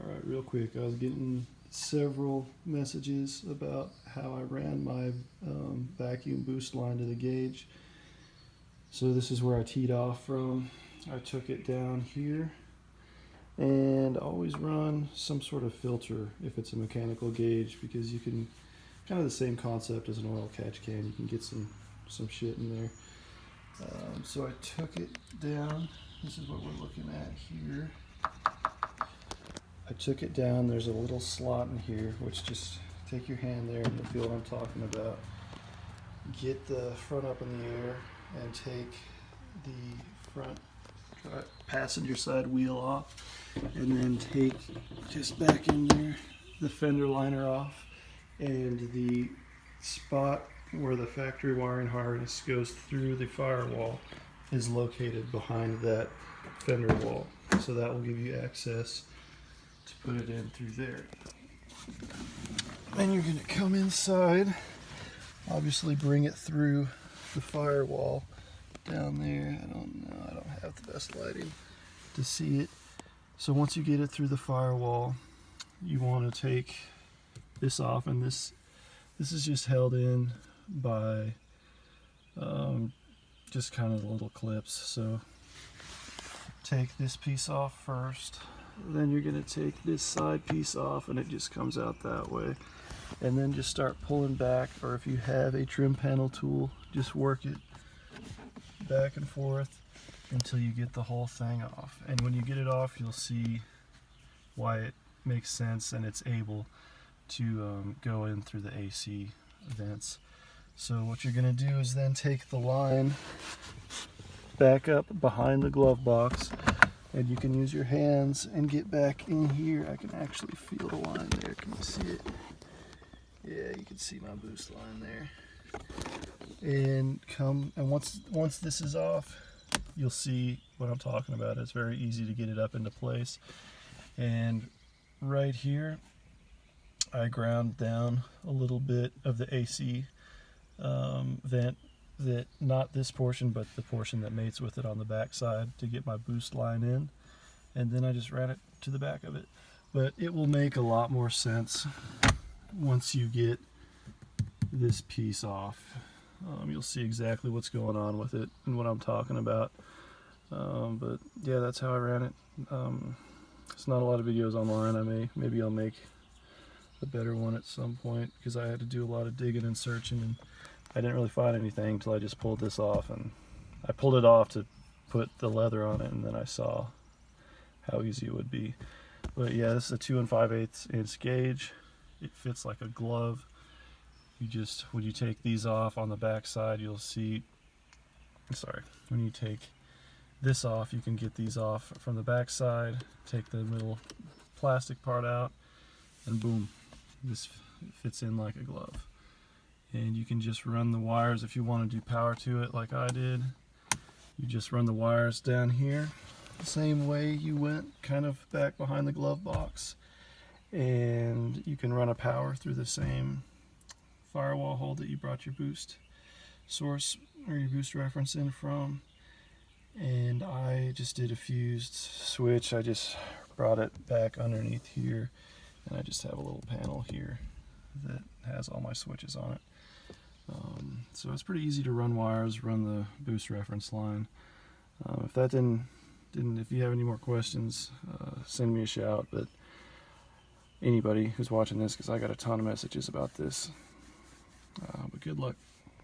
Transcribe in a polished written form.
Alright, real quick, I was getting several messages about how I ran my vacuum boost line to the gauge. So this is where I teed off from. I took it down here, and always run some sort of filter if it's a mechanical gauge, because you can, kind of the same concept as an oil catch can, you can get some shit in there. So I took it down. This is what we're looking at here. I took it down. There's a little slot in here, which just take your hand there and you'll feel what I'm talking about. Get the front up in the air and take the front passenger side wheel off, and then take just back in there the fender liner off, and the spot where the factory wiring harness goes through the firewall is located behind that fender wall, so that will give you access to put it in through there. Then you're going to come inside, obviously bring it through the firewall down there. I don't know, I don't have the best lighting to see it. So once you get it through the firewall, you want to take this off, and this is just held in by just kind of the little clips. So take this piece off first, then you're going to take this side piece off, and it just comes out that way, and then just start pulling back, or if you have a trim panel tool, just work it back and forth until you get the whole thing off. And when you get it off, you'll see why it makes sense and it's able to go in through the AC vents. So what you're going to do is then take the line back up behind the glove box, and you can use your hands and get back in here. I can actually feel the line there. Can you see it? Yeah, you can see my boost line there. And once this is off, you'll see what I'm talking about. It's very easy to get it up into place. And right here, I ground down a little bit of the AC vent, that not this portion, but the portion that mates with it on the back side, to get my boost line in. And then I just ran it to the back of it. But it will make a lot more sense once you get this piece off. You'll see exactly what's going on with it and what I'm talking about. But yeah, that's how I ran it. It's not a lot of videos online. Maybe I'll make a better one at some point, because I had to do a lot of digging and searching, and I didn't really find anything until I just pulled this off. And I pulled it off to put the leather on it, and then I saw how easy it would be. But yeah, this is a 2 5/8 inch gauge. It fits like a glove. When you take these off on the back side, you'll see, when you take this off, you can get these off from the back side, take the middle plastic part out, and boom, this fits in like a glove. And you can just run the wires if you want to do power to it like I did. You just run the wires down here the same way you went, kind of back behind the glove box, and you can run a power through the same firewall hole that you brought your boost source or your boost reference in from. And I just did a fused switch. I just brought it back underneath here, and I just have a little panel here that has all my switches on it. So it's pretty easy to run wires, run the boost reference line. If you have any more questions, send me a shout. But anybody who's watching this, because I got a ton of messages about this. But good luck.